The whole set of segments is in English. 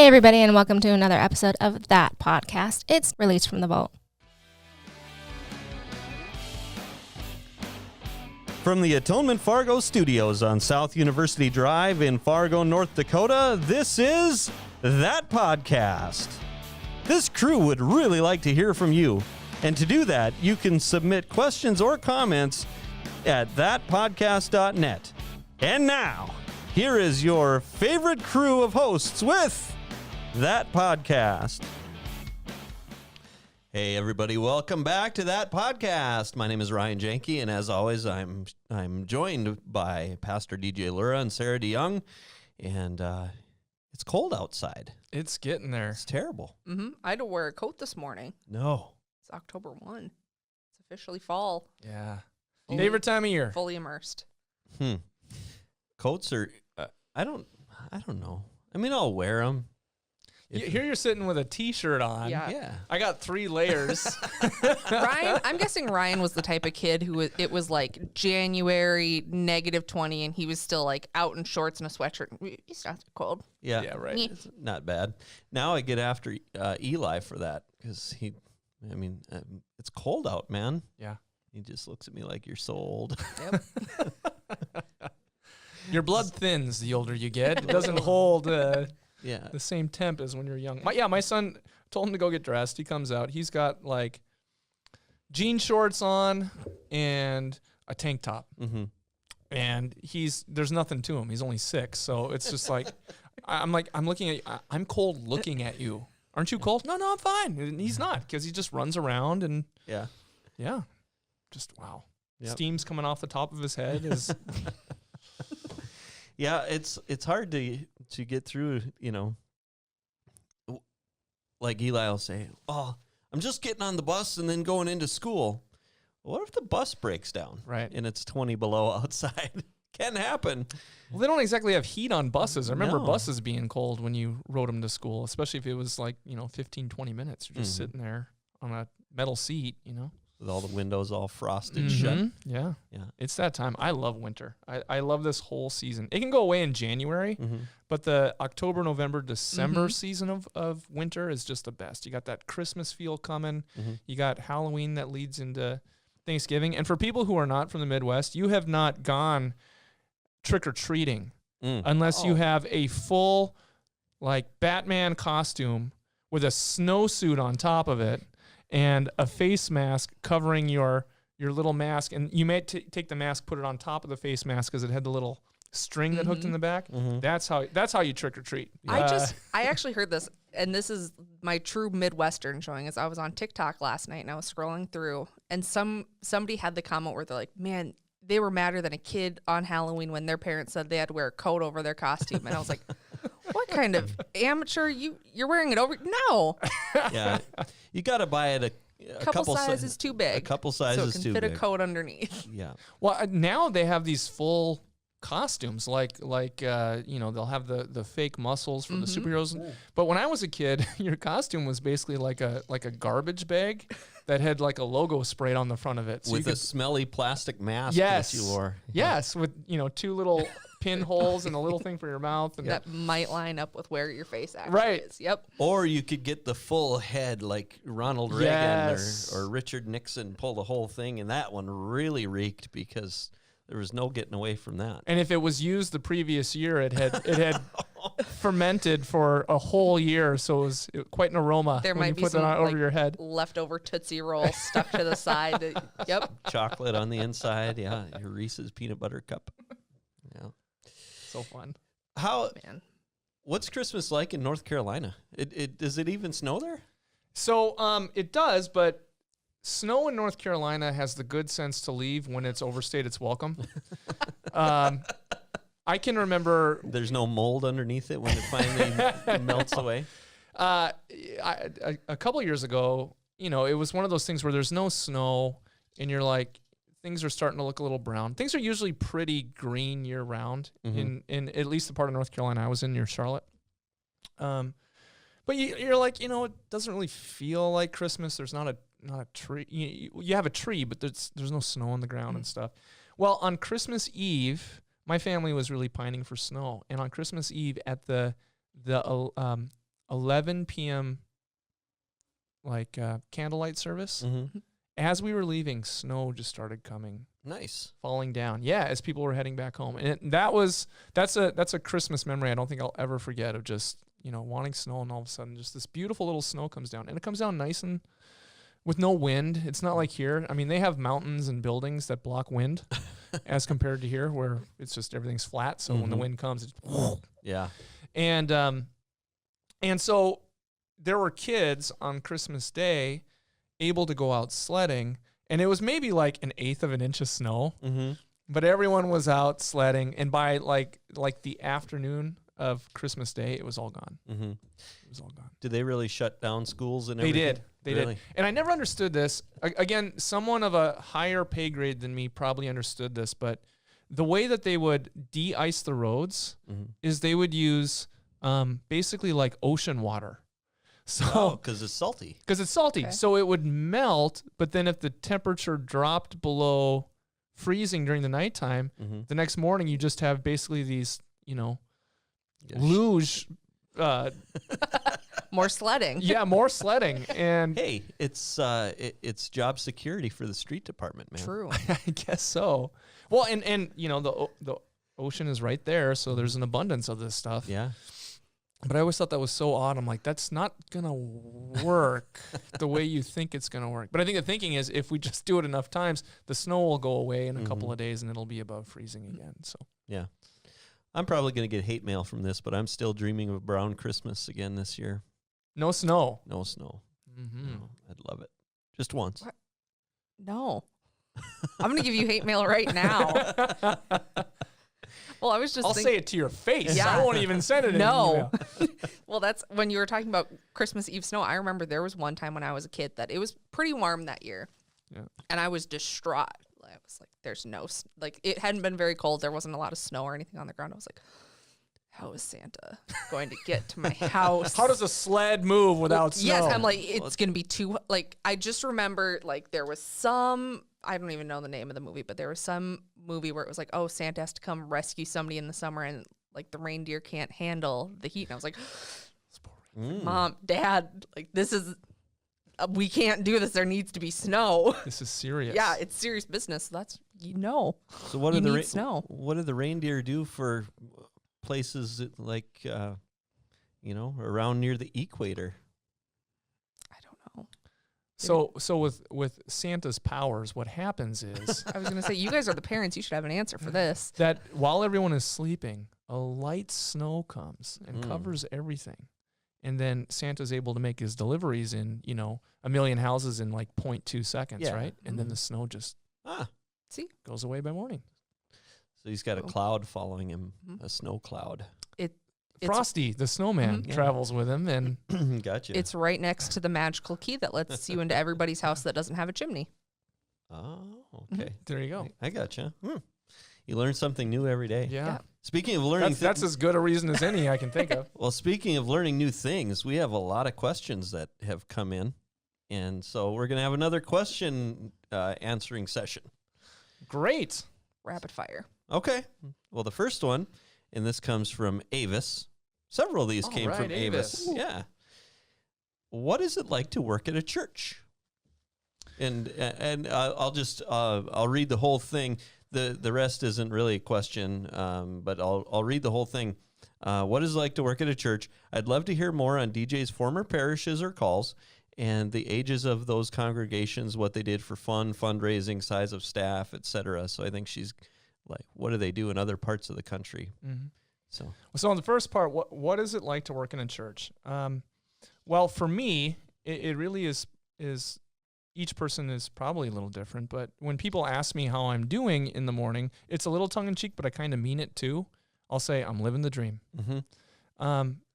Hey, everybody, and welcome to another episode of That Podcast. It's released from the vault. From the Atonement Fargo studios on South University Drive in Fargo, North Dakota, this is That Podcast. This crew would really like to hear from you. And to do that, you can submit questions or comments at thatpodcast.net. And now, here is your favorite crew of hosts with That Podcast. Hey everybody, welcome back to That Podcast. My name is Ryan Janke, and as always, I'm joined by Pastor DJ Lura and Sarah DeYoung, and it's cold outside. It's getting there. It's terrible. I had to wear a coat this morning. No. It's October 1. It's officially fall. Yeah. Favorite time of year. Fully immersed. Coats are, I don't know. I mean, I'll wear them. Here you're sitting with a T-shirt on. Yeah. I got 3 layers. Ryan, I'm guessing Ryan was the type of kid who it was like January -20 and he was still like out in shorts and a sweatshirt. He's not cold. Yeah. Yeah, right. It's not bad. Now I get after Eli for that because it's cold out, man. Yeah. He just looks at me like you're so old. Yep. Your blood thins the older you get. It doesn't hold the same temp as when you're young. My son told him to go get dressed. He comes out. He's got like jean shorts on and a tank top. Mm-hmm. And there's nothing to him. He's only 6. So it's just like, I'm looking at you. I'm cold looking at you. Aren't you cold? No, I'm fine. And he's not, because he just runs around and yeah. Just wow. Yep. Steam's coming off the top of his head. Yeah, it's hard to get through, like Eli will say, oh, I'm just getting on the bus and then going into school. What if the bus breaks down? Right. And it's 20 below outside? Can happen. Well, they don't exactly have heat on buses. I remember No. buses being cold when you rode them to school, especially if it was like, 15, 20 minutes. You're just sitting there on a metal seat, With all the windows all frosted shut. Yeah. Yeah. It's that time. I love winter. I love this whole season. It can go away in January, but the October, November, December season of winter is just the best. You got that Christmas feel coming. You got Halloween that leads into Thanksgiving. And for people who are not from the Midwest, you have not gone trick-or-treating unless you have a full, like, Batman costume with a snowsuit on top of it and a face mask covering your little mask. And you may take the mask, put it on top of the face mask because it had the little string that hooked in the back. That's how you trick-or-treat. I actually heard this, and this is my true Midwestern showing, is I was on TikTok last night and I was scrolling through, and somebody had the comment where they're like, man, they were madder than a kid on Halloween when their parents said they had to wear a coat over their costume. And I was like, what kind of amateur? You're wearing it over? No. Yeah. You got to buy it a couple sizes too big. A couple sizes so it too can fit big. a coat underneath. Yeah. Well, now they have these full costumes, like they'll have the fake muscles from the superheroes. But when I was a kid, your costume was basically like a garbage bag that had like a logo sprayed on the front of it. So With a smelly plastic mask yes, that you wore. Yes, with 2 little pinholes and a little thing for your mouth. And that might line up with where your face actually Right. is. Yep. Or you could get the full head like Ronald Reagan or Richard Nixon, pull the whole thing, and that one really reeked because there was no getting away from that. And if it was used the previous year, it had fermented for a whole year, so it was quite an aroma. There when might you be put some that over your head. leftover Tootsie Roll stuck to the side. Yep. Chocolate on the inside, yeah. Your Reese's peanut butter cup. Yeah. So fun. Man. What's Christmas like in North Carolina? Does it even snow there? So it does, but snow in North Carolina has the good sense to leave when it's overstayed its welcome. I can remember... There's no mold underneath it when it finally melts away? A couple years ago, it was one of those things where there's no snow, and you're like, things are starting to look a little brown. Things are usually pretty green year-round in at least the part of North Carolina I was in near Charlotte. But you're like, it doesn't really feel like Christmas. There's not a tree. You have a tree, but there's no snow on the ground and stuff. Well, on Christmas Eve, my family was really pining for snow, and on Christmas Eve at the 11 p.m. like candlelight service. Mm-hmm. As we were leaving, snow just started coming, Nice. falling down. Yeah, as people were heading back home, and that's a Christmas memory I don't think I'll ever forget, of just wanting snow, and all of a sudden just this beautiful little snow comes down, and it comes down nice and with no wind. It's not like here. I mean, they have mountains and buildings that block wind, as compared to here where it's just everything's flat. So when the wind comes, it's Yeah. and so there were kids on Christmas Day able to go out sledding, and it was maybe like 1/8 of an inch of snow, but everyone was out sledding, and by like the afternoon of Christmas Day, it was all gone. It was all gone. Did they really shut down schools and They everything? did. They Really? did. And I never understood this. Again, someone of a higher pay grade than me probably understood this, but the way that they would de-ice the roads is they would use basically like ocean water. So, because it's salty. because it's salty. Okay. So it would melt, but then if the temperature dropped below freezing during the nighttime, the next morning you just have basically these, luge. More sledding. Yeah, more sledding. And Hey, it's job security for the street department, man. True. I guess so. Well, and the ocean is right there, so there's an abundance of this stuff. Yeah. But I always thought that was so odd. I'm like, that's not gonna work the way you think it's gonna work. But I think the thinking is, if we just do it enough times, the snow will go away in a couple of days, and it'll be above freezing again. So Yeah. I'm probably going to get hate mail from this, but I'm still dreaming of a brown Christmas again this year. no snow. No snow. Mm-hmm. No, I'd love it. Just once. What? No. I'm going to give you hate mail right now. Well, I was just I'll thinking, say it to your face. Yeah. I won't even send it. in an No. email. Well, that's when you were talking about Christmas Eve snow. I remember there was one time when I was a kid that it was pretty warm that year. Yeah. And I was distraught. I was like, there's no, like, it hadn't been very cold. There wasn't a lot of snow or anything on the ground. I was like, how is Santa going to get to my house? How does a sled move without snow? Yes, I'm like, it's going to be too, like, I just remember, like, there was some, I don't even know the name of the movie, but there was some movie where it was like, oh, Santa has to come rescue somebody in the summer, and, like, the reindeer can't handle the heat. And I was like, Mom, Dad, like, this is, we can't do this. There needs to be snow. This is serious. Yeah, it's serious business. That's, So what You do the need snow. What do the reindeer do for places like around near the equator? I don't know. So with Santa's powers, what happens is I was going to say, you guys are the parents. You should have an answer for this. that while everyone is sleeping, a light snow comes and covers everything. And then Santa's able to make his deliveries in, 1 million houses in like 0.2 seconds, Yeah. right? And then the snow just See? goes away by morning. So he's got a Cool. cloud following him, a snow cloud. It's- Frosty, the snowman, Mhm. travels with him, and Gotcha. It's right next to the magical key that lets you into everybody's house that doesn't have a chimney. Oh, okay. there you go. I gotcha. You learn something new every day. Yeah. Speaking of learning That's as good a reason as any I can think of. well, speaking of learning new things, we have a lot of questions that have come in. And so we're going to have another question answering session. Great. Rapid fire. Okay. Well, the first one, and this comes from Avis. Several of these All came from right, Avis. Avis. Yeah. What is it like to work at a church? And I'll read the whole thing. The rest isn't really a question, but I'll read the whole thing. What is it like to work at a church? I'd love to hear more on DJ's former parishes or calls and the ages of those congregations, what they did for fun, fundraising, size of staff, etc. So I think she's like, what do they do in other parts of the country? Mm-hmm. So on the first part, what is it like to work in a church? Well, for me, it really is each person is probably a little different, but when people ask me how I'm doing in the morning, it's a little tongue-in-cheek, but I kind of mean it too. I'll say, I'm living the dream. Mm-hmm.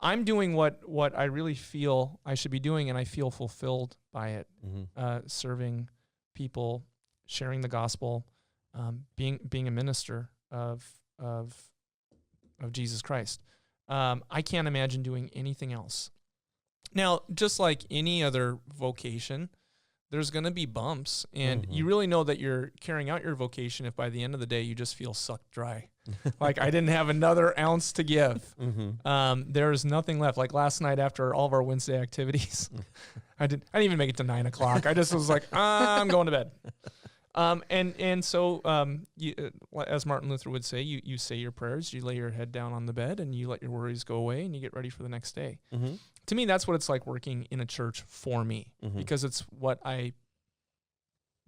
I'm doing what I really feel I should be doing, and I feel fulfilled by it. Mm-hmm. Serving people, sharing the gospel, being a minister of Jesus Christ. I can't imagine doing anything else. Now, just like any other vocation, there's going to be bumps, and you really know that you're carrying out your vocation if by the end of the day you just feel sucked dry. Like, I didn't have another ounce to give. There's nothing left. Like last night after all of our Wednesday activities, I didn't even make it to 9 o'clock. I just was like, I'm going to bed. So you, as Martin Luther would say, you say your prayers, you lay your head down on the bed, and you let your worries go away, and you get ready for the next day. To me, that's what it's like working in a church for me, because it's what I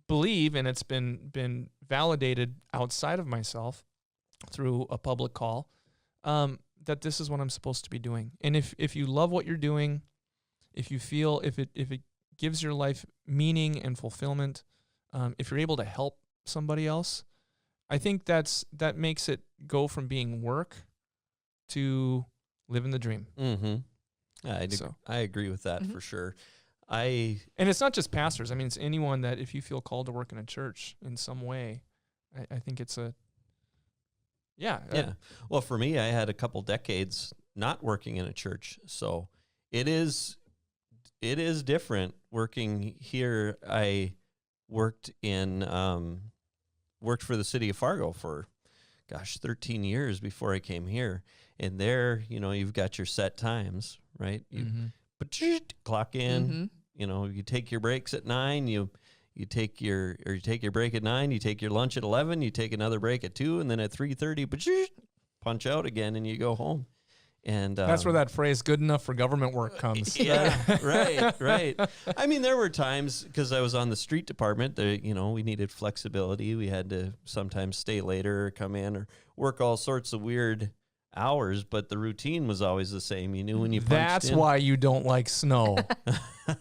believe, and it's been validated outside of myself through a public call, that this is what I'm supposed to be doing. And if you love what you're doing, if you feel, if it gives your life meaning and fulfillment, if you're able to help somebody else, I think that makes it go from being work to living the dream. I agree with that for sure. And it's not just pastors. I mean, it's anyone that if you feel called to work in a church in some way, I think it's a, Well, for me, I had a couple decades not working in a church, so it is different working here. I worked for the city of Fargo for 13 years before I came here. And there, you've got your set times, right? You clock in, you take your breaks at 9, you take your break at 9, you take your lunch at 11, you take another break at 2, and then at 3:30, punch out again and you go home. And that's where that phrase "good enough for government work" comes. Right. I mean, there were times, because I was on the street department, we needed flexibility. We had to sometimes stay later or come in or work all sorts of weird hours, but the routine was always the same. You knew when you punched That's in. why you don't like snow.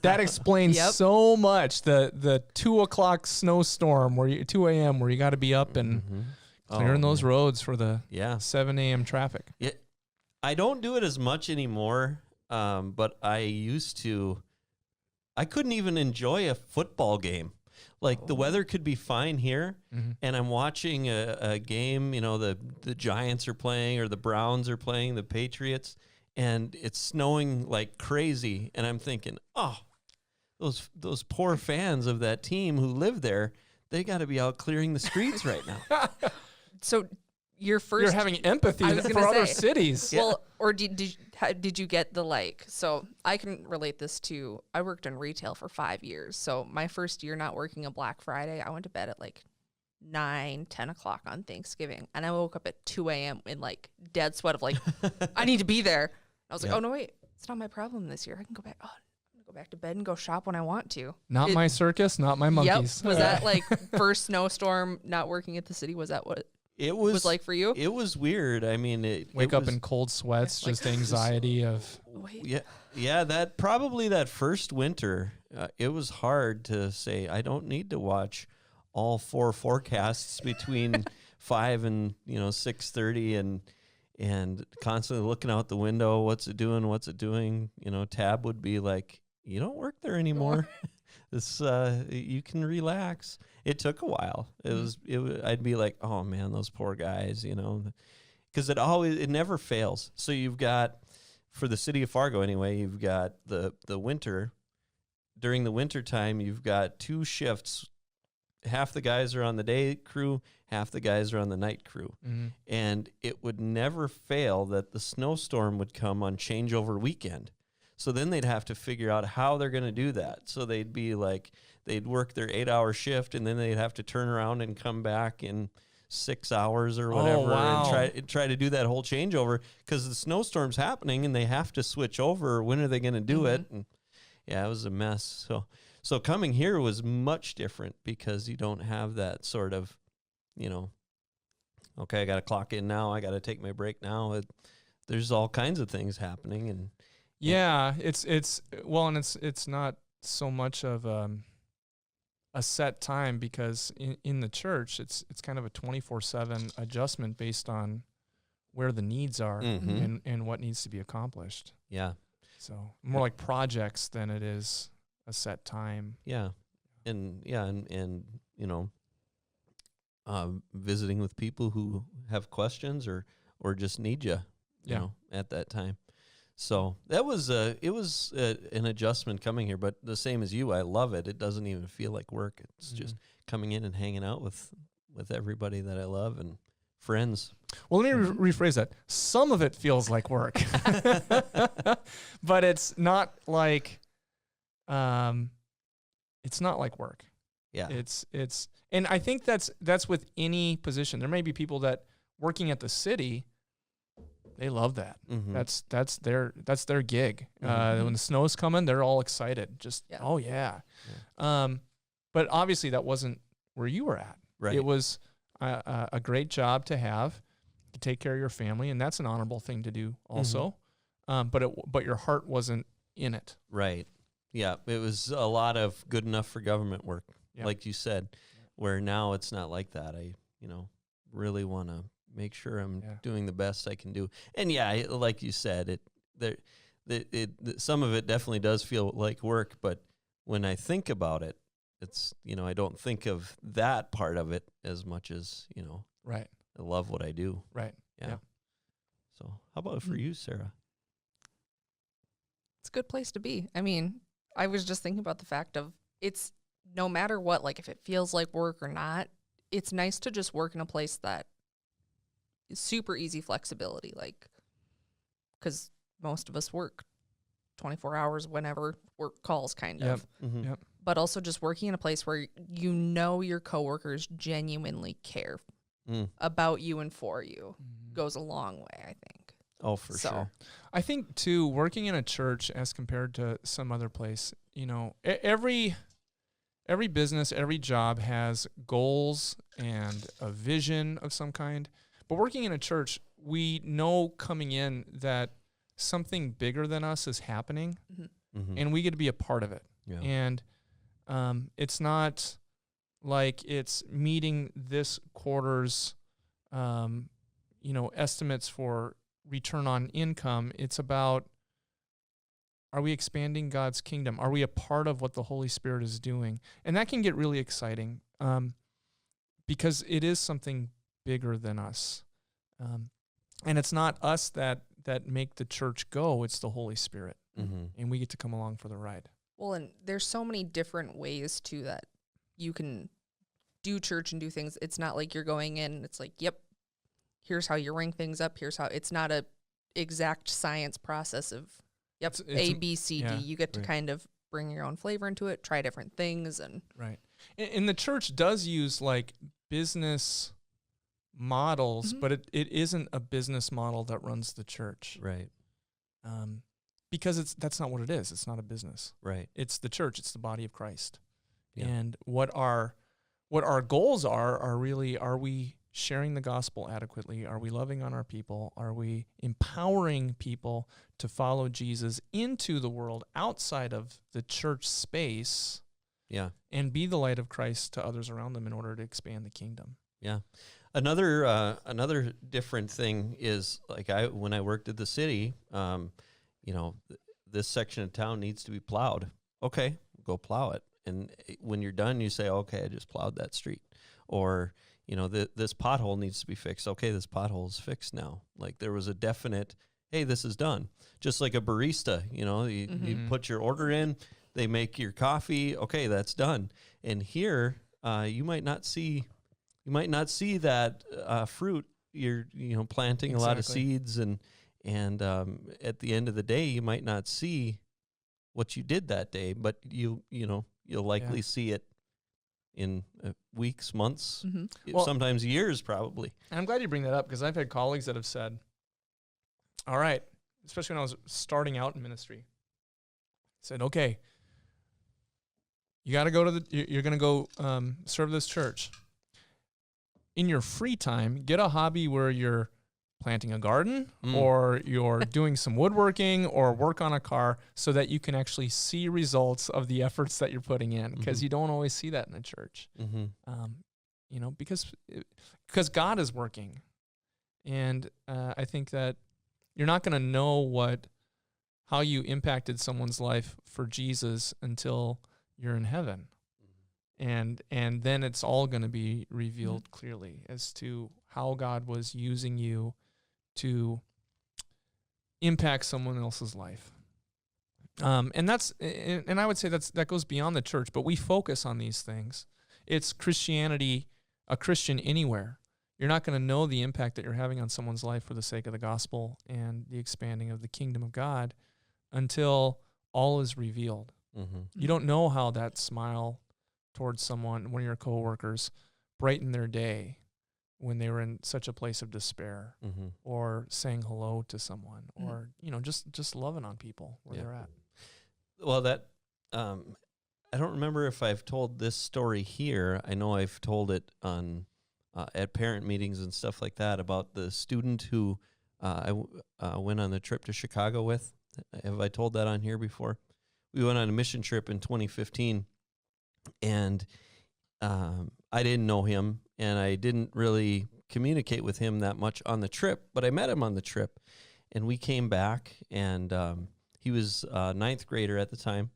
That explains so much. The 2 o'clock snowstorm, 2 a.m., where you got to be up and clearing those roads for the 7 a.m. traffic. Yeah. I don't do it as much anymore, but I used to. I couldn't even enjoy a football game. Like, the weather could be fine here, and I'm watching a game, the Giants are playing or the Browns are playing, the Patriots, and it's snowing like crazy, and I'm thinking, those poor fans of that team who live there, they got to be out clearing the streets right now. So you're having empathy for other cities. Well, or did you get the so I can relate this to, I worked in retail for 5 years. So my first year not working a Black Friday, I went to bed at 9, 10 o'clock on Thanksgiving. And I woke up at 2 a.m. in dead sweat of I need to be there. I was like, oh no, wait, it's not my problem this year. I can go back. I'm going to go back to bed and go shop when I want to. Not my circus, not my monkeys. Yep. Was that first snowstorm not working at the city? Was that what it was like for you? It was weird. I mean, wake up in cold sweats, just anxiety of. That first winter, it was hard to say, I don't need to watch all 4 forecasts between 5 and 6:30 and constantly looking out the window. What's it doing? Tab would be like, you don't work there anymore. This you can relax. It took a while. I'd be like, oh man, those poor guys, because it never fails. So you've got, for the city of Fargo anyway, you've got the winter. During the winter time, you've got 2 shifts. Half the guys are on the day crew, half the guys are on the night crew. And it would never fail that the snowstorm would come on changeover weekend. So then they'd have to figure out how they're going to do that. So they'd be they'd work their 8-hour shift, and then they'd have to turn around and come back in 6 hours or whatever, and try to do that whole changeover, because the snowstorm's happening and they have to switch over. When are they going to do it? And it was a mess. So coming here was much different, because you don't have that sort of, okay, I got to clock in now, I got to take my break now. There's all kinds of things happening, and it's not so much of a set time, because in the church it's kind of a 24/7 adjustment based on where the needs are and what needs to be accomplished. Yeah. So more like projects than it is a set time. Yeah. And visiting with people who have questions or just need you, at that time. So that was an adjustment coming here, but the same as you, I love it. It doesn't even feel like work. It's just coming in and hanging out with everybody that I love and friends. Well, let me rephrase that. Some of it feels like work, but it's not like work. Yeah. It's and I think that's with any position. There may be people that working at the city, they love that. Mm-hmm. That's their gig. When the snow's coming, they're all excited. Just oh yeah. But obviously that wasn't where you were at. Right. It was a great job to have to take care of your family, and that's an honorable thing to do also. But your heart wasn't in it. Right. Yeah. It was a lot of good enough for government work, like you said, where now it's not like that. I really want to make sure I'm doing the best I can do. And like you said, some of it definitely does feel like work, but when I think about it, it's, I don't think of that part of it as much as, right. I love what I do. Right. Yeah. So how about for you, Sarah? It's a good place to be. I mean, I was just thinking about the fact of it's no matter what, like if it feels like work or not, it's nice to just work in a place that is super easy flexibility, like, because most of us work 24 hours whenever work calls kind of. Mm-hmm. Yep. But also just working in a place where your coworkers genuinely care about you and for you goes a long way, I think. Oh, for sure. I think, too, working in a church as compared to some other place, every business, every job has goals and a vision of some kind. But working in a church, we know coming in that something bigger than us is happening, and we get to be a part of it. Yeah. And it's not like it's meeting this quarter's, estimates for return on income. It's about, are we expanding God's kingdom? Are we a part of what the Holy Spirit is doing? And that can get really exciting because it is something bigger than us. And it's not us that make the church go, it's the Holy Spirit. And we get to come along for the ride. Well, and there's so many different ways too that you can do church and do things. It's not like you're going in and it's like, yep, here's how you ring things up. Here's how. It's not a exact science process of, yep, it's A, B, C, D. You get to kind of bring your own flavor into it, try different things. And And the church does use like business models, but it isn't a business model that runs the church. Right. Because that's not what it is. It's not a business. Right. It's the church. It's the body of Christ. Yeah. And what our goals are really, are we sharing the gospel adequately? Are we loving on our people? Are we empowering people to follow Jesus into the world outside of the church space? Yeah. And be the light of Christ to others around them in order to expand the kingdom. Yeah. Another different thing is like when I worked at the city, this section of town needs to be plowed. Okay, go plow it. And when you're done, you say, okay, I just plowed that street. Or, this pothole needs to be fixed. Okay, this pothole is fixed now. Like there was a definite, hey, this is done. Just like a barista, you put your order in, they make your coffee. Okay, that's done. And here, you might not see that fruit. You're planting a lot of seeds, and at the end of the day, you might not see what you did that day, but you'll likely see it in weeks, months, sometimes years, probably. And I'm glad you bring that up because I've had colleagues that have said, all right, especially when I was starting out in ministry, said, okay, you got to go you're going to go serve this church. In your free time, get a hobby where you're planting a garden or you're doing some woodworking or work on a car so that you can actually see results of the efforts that you're putting in, because you don't always see that in the church. Because God is working. And I think that you're not going to know how you impacted someone's life for Jesus until you're in heaven. And then it's all going to be revealed clearly as to how God was using you to impact someone else's life. And I would say that goes beyond the church, but we focus on these things. It's Christianity, a Christian anywhere. You're not going to know the impact that you're having on someone's life for the sake of the gospel and the expanding of the kingdom of God until all is revealed. Mm-hmm. You don't know how that smile towards someone, one of your coworkers, brightened their day when they were in such a place of despair, Mm-hmm. or saying hello to someone, or just loving on people where they're at. Well, that I don't remember if I've told this story here. I know I've told it on at parent meetings and stuff like that about the student who I went on the trip to Chicago with. Have I told that on here before? We went on a mission trip in 2015, and I didn't know him, and I didn't really communicate with him that much on the trip, but I met him on the trip, and we came back, and he was a ninth grader at the time,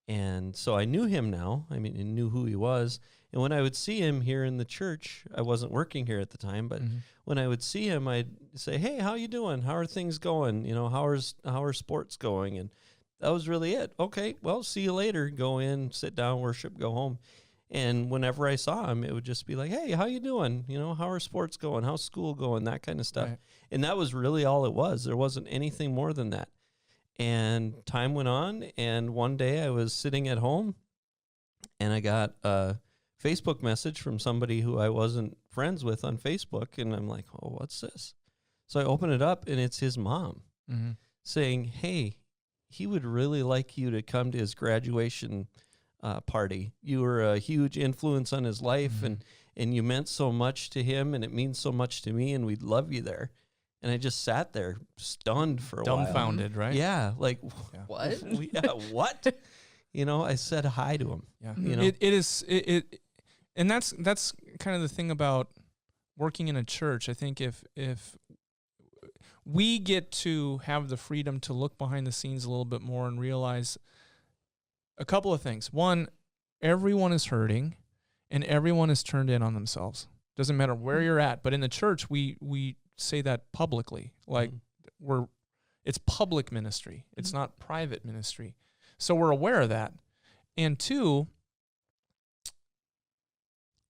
and so I knew him now. I mean, I knew who he was, and when I would see him here in the church, I wasn't working here at the time, but when I would see him, I'd say, "Hey, how you doing? How are things going? You know, how are sports going?" And that was really it. Okay, well, see you later. Go in, sit down, worship, go home. And whenever I saw him, it would just be like, "Hey, how you doing? You know, how are sports going? How's school going?" That kind of stuff. Right. And that was really all it was. There wasn't anything more than that. And time went on, and one day I was sitting at home, and I got a Facebook message from somebody who I wasn't friends with on Facebook, and I'm like, "Oh, what's this?" So I open it up, and it's his mom saying, "Hey, he would really like you to come to his graduation party. You were a huge influence on his life, and you meant so much to him, and it means so much to me, and we'd love you there." And I just sat there stunned for a while. Dumbfounded, right? Yeah, like, What? Yeah, what? You know, I said hi to him. Yeah. You know? It is, and that's kind of the thing about working in a church. I think if we get to have the freedom to look behind the scenes a little bit more and realize a couple of things. One, everyone is hurting, and everyone is turned in on themselves. Doesn't matter where you're at, but in the church, we say that publicly. Like it's public ministry. It's not private ministry. So we're aware of that. And two,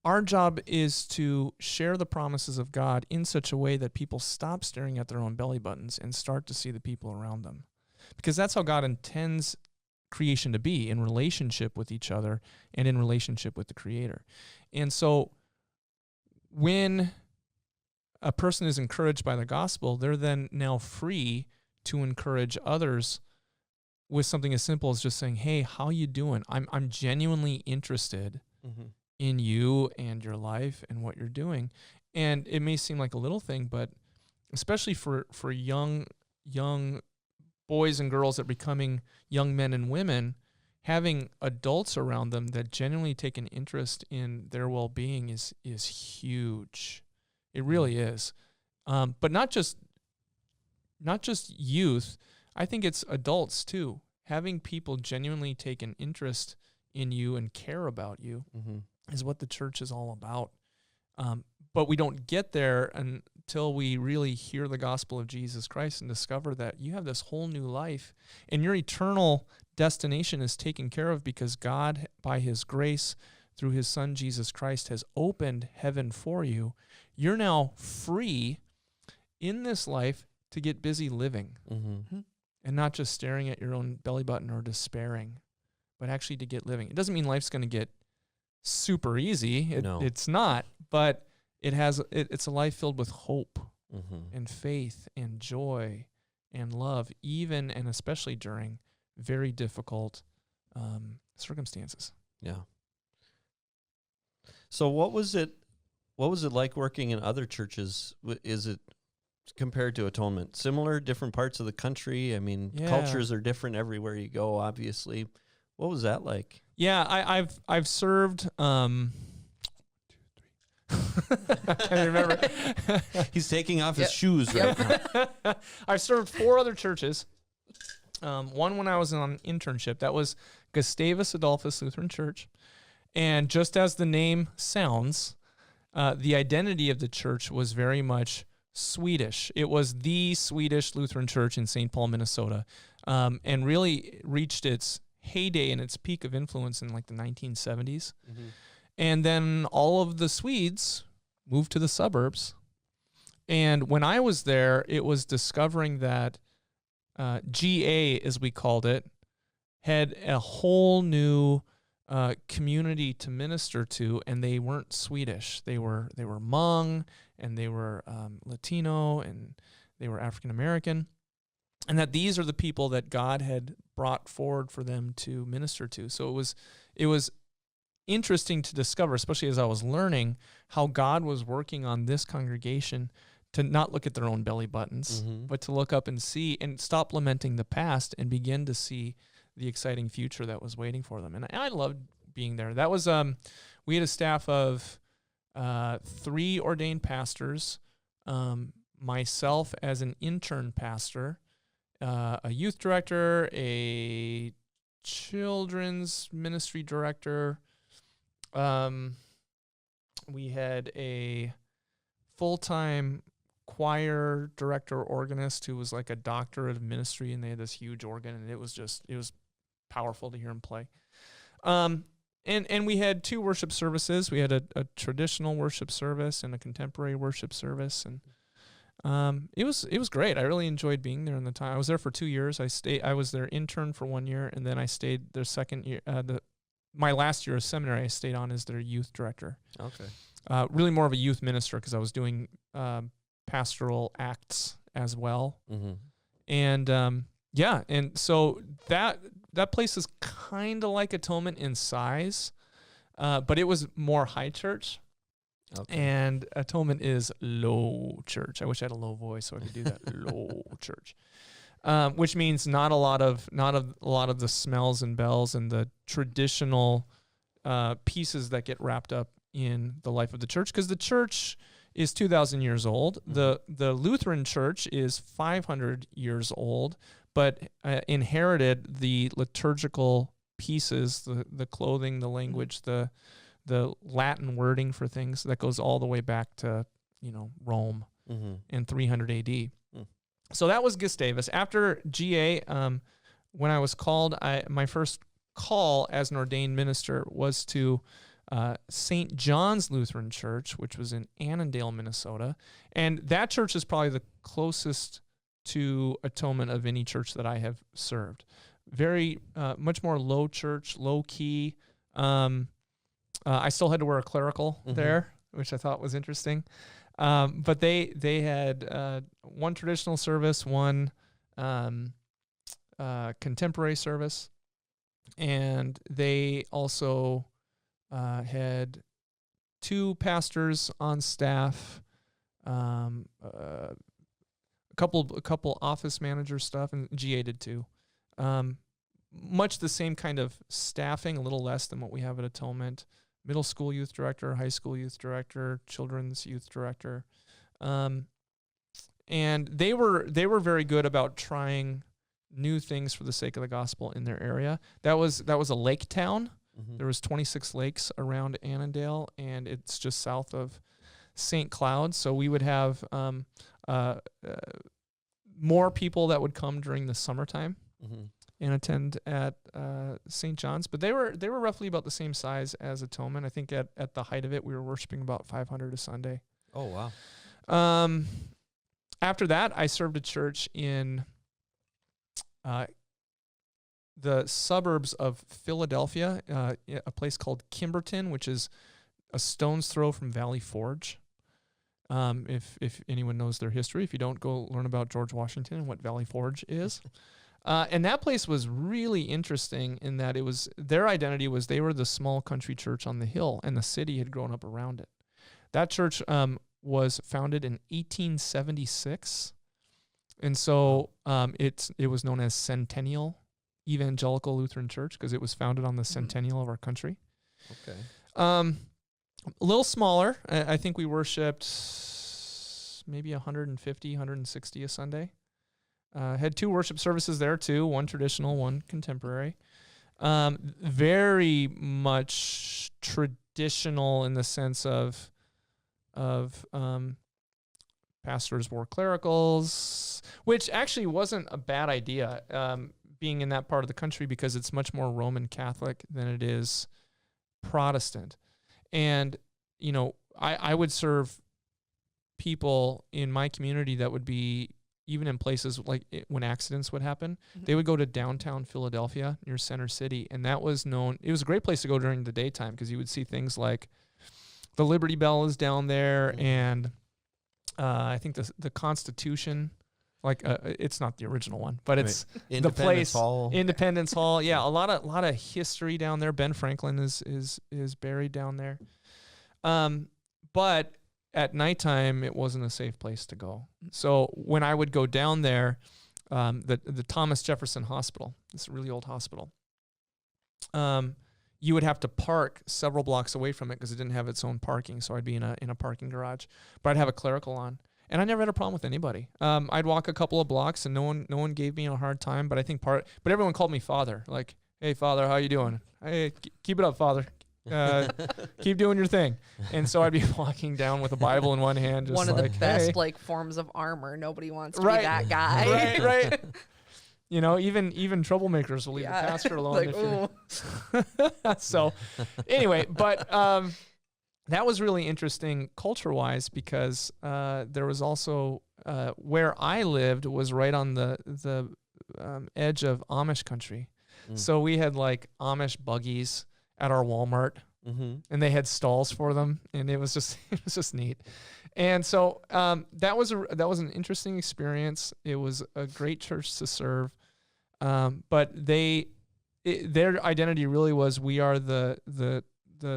our job is to share the promises of God in such a way that people stop staring at their own belly buttons and start to see the people around them. Because that's how God intends creation to be, in relationship with each other and in relationship with the Creator. And so when a person is encouraged by the gospel, they're then now free to encourage others with something as simple as just saying, "Hey, how you doing? I'm genuinely interested in you and your life and what you're doing." And it may seem like a little thing, but especially for young boys and girls that are becoming young men and women, having adults around them that genuinely take an interest in their well-being is huge. It really is. But not just youth. I think it's adults too. Having people genuinely take an interest in you and care about you is what the church is all about. But we don't get there until we really hear the gospel of Jesus Christ and discover that you have this whole new life and your eternal destination is taken care of because God, by his grace, through his son Jesus Christ, has opened heaven for you. You're now free in this life to get busy living and not just staring at your own belly button or despairing, but actually to get living. It doesn't mean life's going to get super easy. It's not, but it's a life filled with hope and faith and joy and love, even and especially during very difficult circumstances. Yeah. So what was it like working in other churches? Is it compared to Atonement? Similar, different parts of the country? I mean, cultures are different everywhere you go, obviously. What was that like? Yeah, I've served 1, 2, 3. I can't remember. He's taking off his shoes right now. I've served 4 other churches. One when I was on internship. That was Gustavus Adolphus Lutheran Church. And just as the name sounds, the identity of the church was very much Swedish. It was the Swedish Lutheran Church in St. Paul, Minnesota, and really reached its heyday and its peak of influence in like the 1970s. Mm-hmm. And then all of the Swedes moved to the suburbs. And when I was there, it was discovering that GA, as we called it, had a whole new community to minister to, and they weren't Swedish. They were Hmong, and they were Latino, and they were African American, and that these are the people that God had brought forward for them to minister to. So it was interesting to discover, especially as I was learning, how God was working on this congregation to not look at their own belly buttons, but to look up and see and stop lamenting the past and begin to see the exciting future that was waiting for them. And I loved being there. That was, we had a staff of 3 ordained pastors, myself as an intern pastor, a youth director, a children's ministry director. We had a full-time choir director organist who was like a doctorate of ministry, and they had this huge organ, and it was powerful to hear him play. And we had 2 worship services. We had a traditional worship service and a contemporary worship service, and it was great. I really enjoyed being there in the time. I was there for 2 years. I was their intern for 1 year, and then I stayed their second year. My last year of seminary, I stayed on as their youth director. Okay. Really more of a youth minister because I was doing pastoral acts as well. Mm-hmm. And and so that place is kind of like Atonement in size, but it was more high church. Okay. And Atonement is low church. I wish I had a low voice so I could do that. Low church, which means not a lot of the smells and bells and the traditional pieces that get wrapped up in the life of the church, because the church is 2,000 years old. Mm-hmm. The Lutheran Church is 500 years old, but inherited the liturgical pieces, the clothing, the language, the Latin wording for things that goes all the way back to Rome in 300 AD. Mm. So that was Gustavus. After GA, when I was called, my first call as an ordained minister was to St. John's Lutheran Church, which was in Annandale, Minnesota. And that church is probably the closest to Atonement of any church that I have served. Very, much more low church, low key. I still had to wear a clerical there, which I thought was interesting. But they had one traditional service, one contemporary service, and they also had 2 pastors on staff, a couple office manager stuff, and GA did too. Much the same kind of staffing, a little less than what we have at Atonement. Middle school youth director, high school youth director, children's youth director, and they were very good about trying new things for the sake of the gospel in their area. That was a lake town. There was 26 lakes around Annandale, and it's just south of St. Cloud. So we would have more people that would come during the summertime and attend at St. John's. But they were roughly about the same size as Atonement. I think at the height of it, we were worshiping about 500 a Sunday. Oh, wow. After that, I served a church in the suburbs of Philadelphia, a place called Kimberton, which is a stone's throw from Valley Forge. If anyone knows their history, if you don't, go learn about George Washington and what Valley Forge is. And that place was really interesting in that their identity was they were the small country church on the hill, and the city had grown up around it. That church was founded in 1876, and so it was known as Centennial Evangelical Lutheran Church because it was founded on the centennial of our country. Okay. A little smaller. I think we worshipped maybe 150, 160 a Sunday. Had 2 worship services there too, one traditional, one contemporary. Very much traditional in the sense of pastors wore clericals, which actually wasn't a bad idea, being in that part of the country, because it's much more Roman Catholic than it is Protestant. And, you know, I would serve people in my community that would be even in places like when accidents would happen, they would go to downtown Philadelphia near Center City. And that was known, it was a great place to go during the daytime, because you would see things like the Liberty Bell is down there. And I think the Constitution, like it's not the original one, but it's the place, Independence Hall. Yeah. A lot of history down there. Ben Franklin is buried down there. But at nighttime, it wasn't a safe place to go. So when I would go down there, the Thomas Jefferson Hospital, this really old hospital, you would have to park several blocks away from it because it didn't have its own parking. So I'd be in a parking garage, but I'd have a clerical on, and I never had a problem with anybody. I'd walk a couple of blocks, and no one gave me a hard time. But I think but everyone called me Father. Like, hey, Father, how you doing? Hey, keep it up, Father. Keep doing your thing. And so I'd be walking down with a Bible in one hand, just one of like, the best hey. like forms of armor. Nobody wants to be that guy. Right. You know, even troublemakers will leave the pastor alone. Like, so anyway, but that was really interesting culture-wise, because there was also where I lived was right on the edge of Amish country. So we had like Amish buggies at our Walmart, and they had stalls for them, and it was just neat. And so that was an interesting experience. It was a great church to serve, but their identity really was, we are the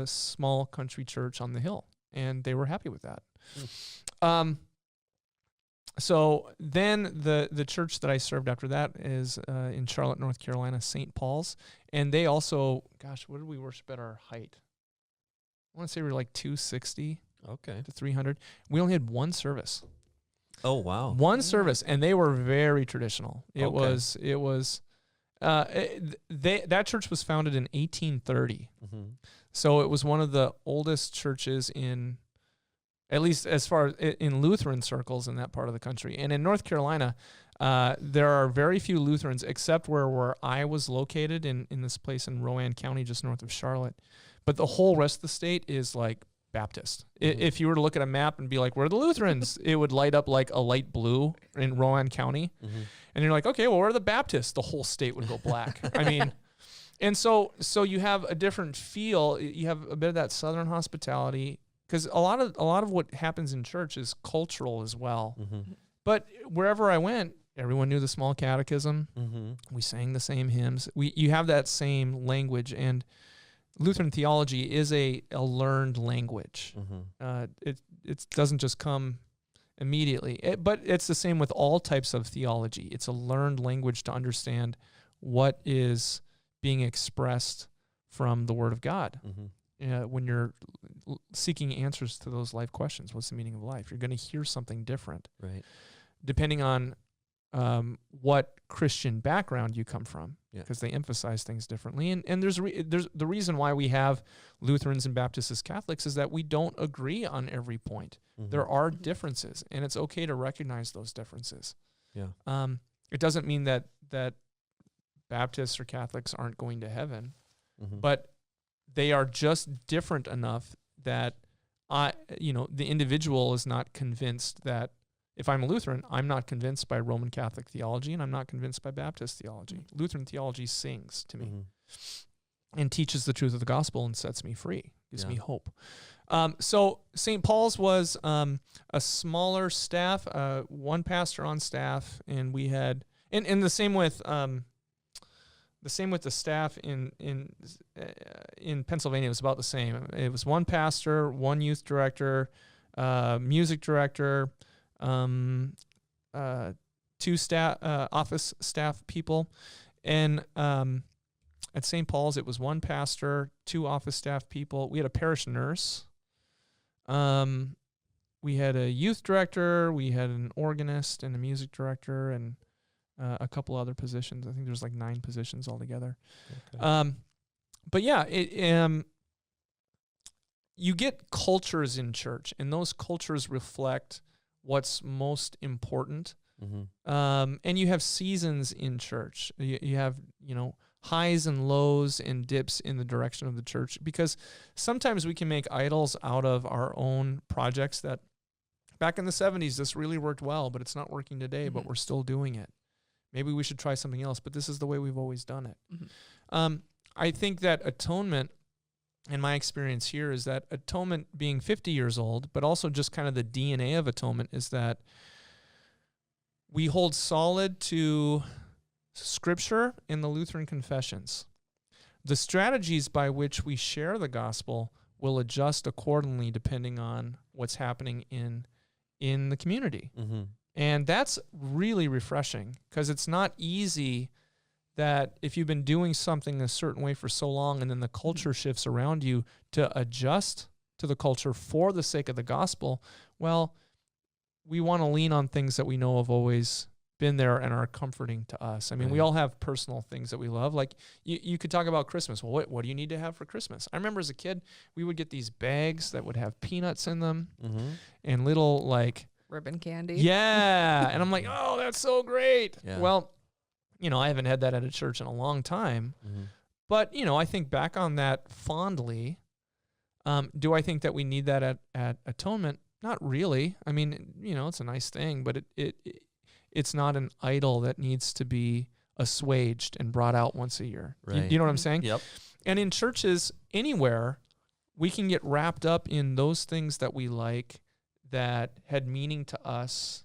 small country church on the hill, and they were happy with that. So then the church that I served after that is in Charlotte, North Carolina, St. Paul's. And they also, gosh, what did we worship at our height? I want to say we were like 260 to 300. We only had one service. Oh, wow. One service, and they were very traditional. That church was founded in 1830. So it was one of the oldest churches in, at least as far as in Lutheran circles in that part of the country. And in North Carolina, there are very few Lutherans, except where I was located in this place in Rowan County, just north of Charlotte. But the whole rest of the state is like Baptist. If you were to look at a map and be like, where are the Lutherans? It would light up like a light blue in Rowan County. And you're like, okay, well, where are the Baptists? The whole state would go black. I mean, and so you have a different feel. You have a bit of that Southern hospitality, because a lot of what happens in church is cultural as well. But wherever I went, everyone knew the small catechism. We sang the same hymns. You have that same language, and Lutheran theology is a learned language. It doesn't just come immediately. But it's the same with all types of theology. It's a learned language to understand what is being expressed from the Word of God. When you're seeking answers to those life questions, what's the meaning of life? You're going to hear something different, right? Depending on what Christian background you come from, because they emphasize things differently. And there's the reason why we have Lutherans and Baptists as Catholics is that we don't agree on every point. There are differences, and it's okay to recognize those differences. It doesn't mean that Baptists or Catholics aren't going to heaven, but they are just different enough that the individual is not convinced that, if I'm a Lutheran, I'm not convinced by Roman Catholic theology, and I'm not convinced by Baptist theology. Lutheran theology sings to me and teaches the truth of the gospel and sets me free, gives me hope. So St. Paul's was a smaller staff, one pastor on staff, and we had, and the same with the staff in Pennsylvania. It was about the same. It was one pastor, one youth director, music director, two office staff people, and at St. Paul's it was one pastor, two office staff people. We had a parish nurse. We had a youth director. We had an organist and a music director, and a couple other positions. I think there's like 9 positions altogether. But yeah, you get cultures in church, and those cultures reflect what's most important. Mm-hmm. And you have seasons in church. You have, highs and lows and dips in the direction of the church, because sometimes we can make idols out of our own projects that back in the 70s, this really worked well, but it's not working today, but we're still doing it. Maybe we should try something else, but this is the way we've always done it. Mm-hmm. I think that atonement, in my experience here, is that atonement being 50 years old, but also just kind of the DNA of atonement is that we hold solid to Scripture in the Lutheran confessions. The strategies by which we share the gospel will adjust accordingly depending on what's happening in the community. Mm-hmm. And that's really refreshing, because it's not easy that if you've been doing something a certain way for so long and then the culture shifts around you, to adjust to the culture for the sake of the gospel. Well, we want to lean on things that we know have always been there and are comforting to us. I mean, we all have personal things that we love. Like you could talk about Christmas. Well, what do you need to have for Christmas? I remember as a kid, we would get these bags that would have peanuts in them and little ribbon candy. Yeah. And I'm like, oh, that's so great. Yeah. Well, I haven't had that at a church in a long time. But, I think back on that fondly. Do I think that we need that at atonement? Not really. I mean, it's a nice thing, but it's not an idol that needs to be assuaged and brought out once a year. Right. You know what I'm saying? Yep. And in churches anywhere, we can get wrapped up in those things that we like, that had meaning to us,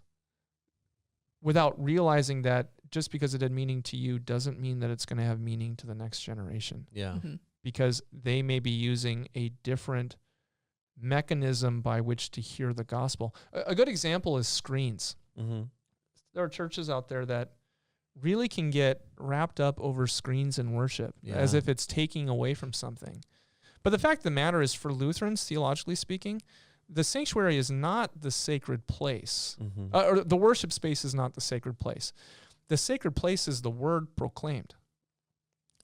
without realizing that just because it had meaning to you doesn't mean that it's going to have meaning to the next generation. Yeah. Mm-hmm. Because they may be using a different mechanism by which to hear the gospel. A good example is screens. Mm-hmm. There are churches out there that really can get wrapped up over screens in worship, as if it's taking away from something. But the fact of the matter is, for Lutherans, theologically speaking, the sanctuary is not the sacred place. Or the worship space is not the sacred place. The sacred place is the word proclaimed.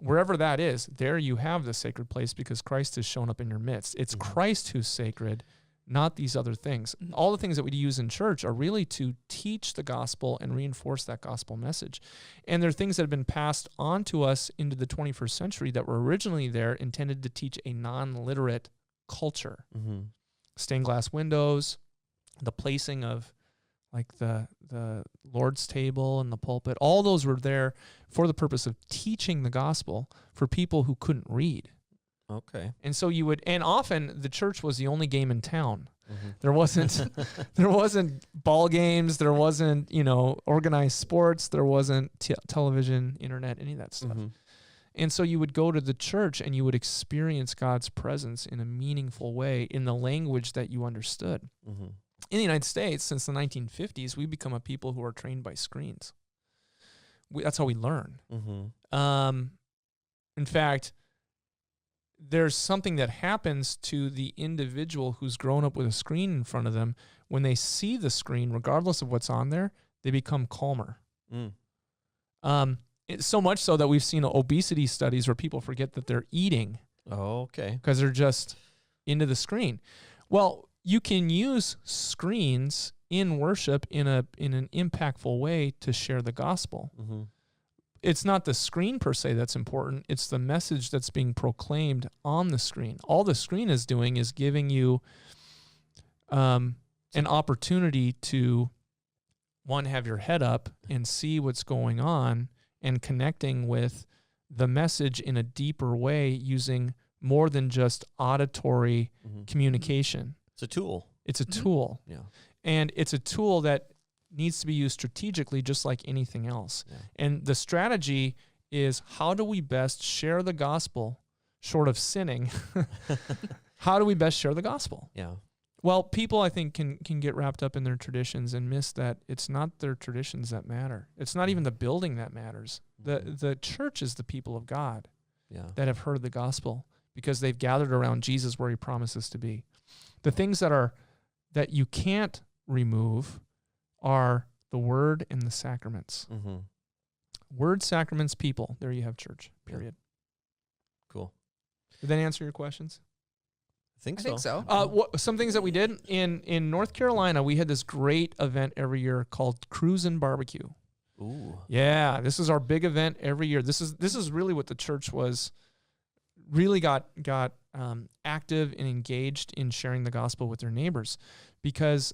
Wherever that is, there you have the sacred place, because Christ has shown up in your midst. It's Christ who's sacred, not these other things. All the things that we use in church are really to teach the gospel and reinforce that gospel message. And they're things that have been passed on to us into the 21st century that were originally there intended to teach a non-literate culture. Stained glass windows, the placing of the Lord's table and the pulpit, all those were there for the purpose of teaching the gospel for people who couldn't read. Okay. And so and often the church was the only game in town. There wasn't ball games, there wasn't, organized sports, there wasn't television, internet, any of that stuff. And so you would go to the church and you would experience God's presence in a meaningful way in the language that you understood. In the United States, since the 1950s, we've become a people who are trained by screens. That's how we learn. In fact, there's something that happens to the individual who's grown up with a screen in front of them. When they see the screen, regardless of what's on there, they become calmer. It's so much so that we've seen obesity studies where people forget that they're eating. Oh, okay. Because they're just into the screen. Well, you can use screens in worship in an impactful way to share the gospel. It's not the screen per se that's important. It's the message that's being proclaimed on the screen. All the screen is doing is giving you an opportunity to, one, have your head up and see what's going on and connecting with the message in a deeper way using more than just auditory communication. It's a tool. It's a tool. Yeah. And it's a tool that needs to be used strategically, just like anything else. And the strategy is, how do we best share the gospel short of sinning? How do we best share the gospel? Yeah. Well, people, I think, can get wrapped up in their traditions and miss that it's not their traditions that matter. It's not even the building that matters. The church is the people of God that have heard the gospel because they've gathered around Jesus where he promises to be. The things that you can't remove are the word and the sacraments. Word, sacraments, people. There you have church, period. Cool. Did that answer your questions? I think I so. think so. Some things that we did in North Carolina, we had this great event every year called Cruisin' Barbecue. Ooh. Yeah, this is our big event every year. This is really what the church was really got active and engaged in sharing the gospel with their neighbors, because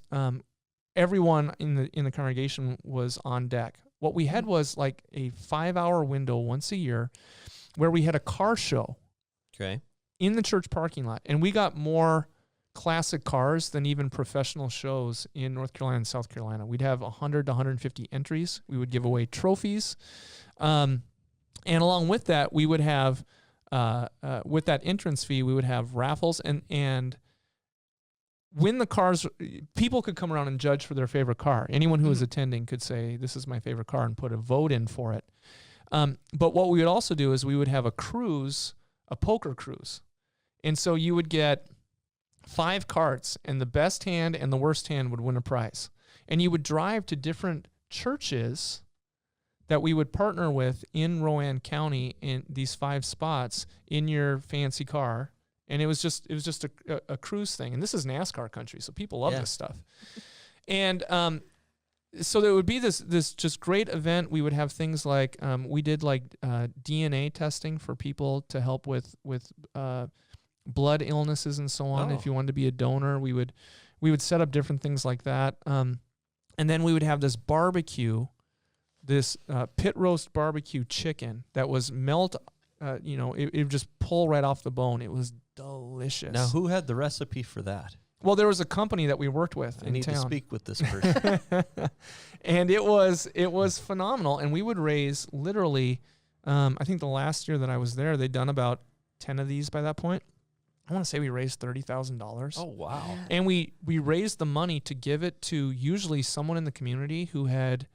everyone in the congregation was on deck. What we had was like a 5-hour window once a year where we had a car show. Okay. In the church parking lot, and we got more classic cars than even professional shows in North Carolina and South Carolina. We'd have 100 to 150 entries. We would give away trophies. And along with that, we would have, with that entrance fee, we would have raffles. And when the cars, people could come around and judge for their favorite car. Anyone who was attending could say, this is my favorite car, and put a vote in for it. But what we would also do is we would have a cruise, a poker cruise. And so you would get 5 carts, and the best hand and the worst hand would win a prize. And you would drive to different churches that we would partner with in Rowan County in these 5 spots in your fancy car. And it was just a cruise thing. And this is NASCAR country, so people love this stuff. And so there would be this just great event. We would have things like we did like DNA testing for people to help with blood illnesses and so on. If you wanted to be a donor, we would set up different things like that. And then we would have this barbecue, this pit roast barbecue chicken that was melt. It would just pull right off the bone. It was delicious. Now, who had the recipe for that? Well, there was a company that we worked with I in need town. to speak with this person. And it was phenomenal. And we would raise literally, I think the last year that I was there, they'd done about 10 of these by that point. I want to say we raised $30,000. Oh, wow. And we raised the money to give it to usually someone in the community who had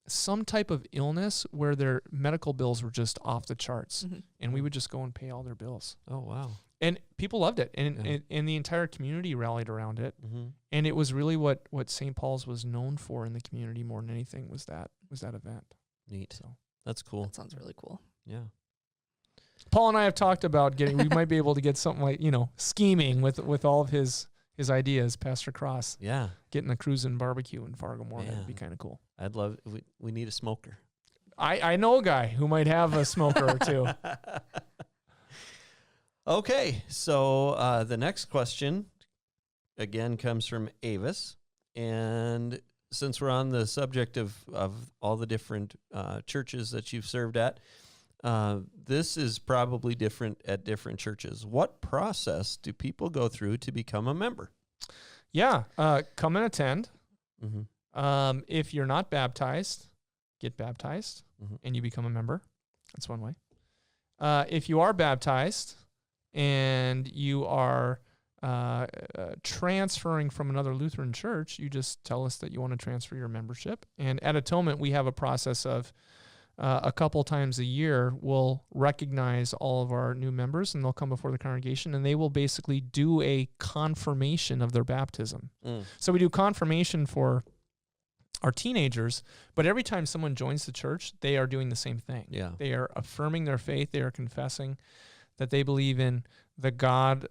some type of illness where their medical bills were just off the charts. Mm-hmm. And we would just go and pay all their bills. Oh, wow. And people loved it. And the entire community rallied around it. Mm-hmm. And it was really what St. Paul's was known for in the community more than anything was that event. Neat. So That's cool. That sounds really cool. Yeah. Paul and I have talked about we might be able to get something like, scheming with all of his ideas, Pastor Cross. Yeah. Getting a cruisin' barbecue in Fargo more. That'd be kind of cool. I'd love we need a smoker. I know a guy who might have a smoker or two. Okay, so the next question again comes from Avis, and since we're on the subject of all the different churches that you've served at, this is probably different at different churches. What process do people go through to become a member? Yeah, come and attend. Mm-hmm. If you're not baptized, get baptized, and you become a member. That's one way. If you are baptized and you are transferring from another Lutheran church, you just tell us that you want to transfer your membership. And at Atonement, we have a process of a couple times a year, we'll recognize all of our new members, and they'll come before the congregation, and they will basically do a confirmation of their baptism. So we do confirmation for our teenagers, but every time someone joins the church, they are doing the same thing. Yeah. They are affirming their faith. They are confessing that they believe in the God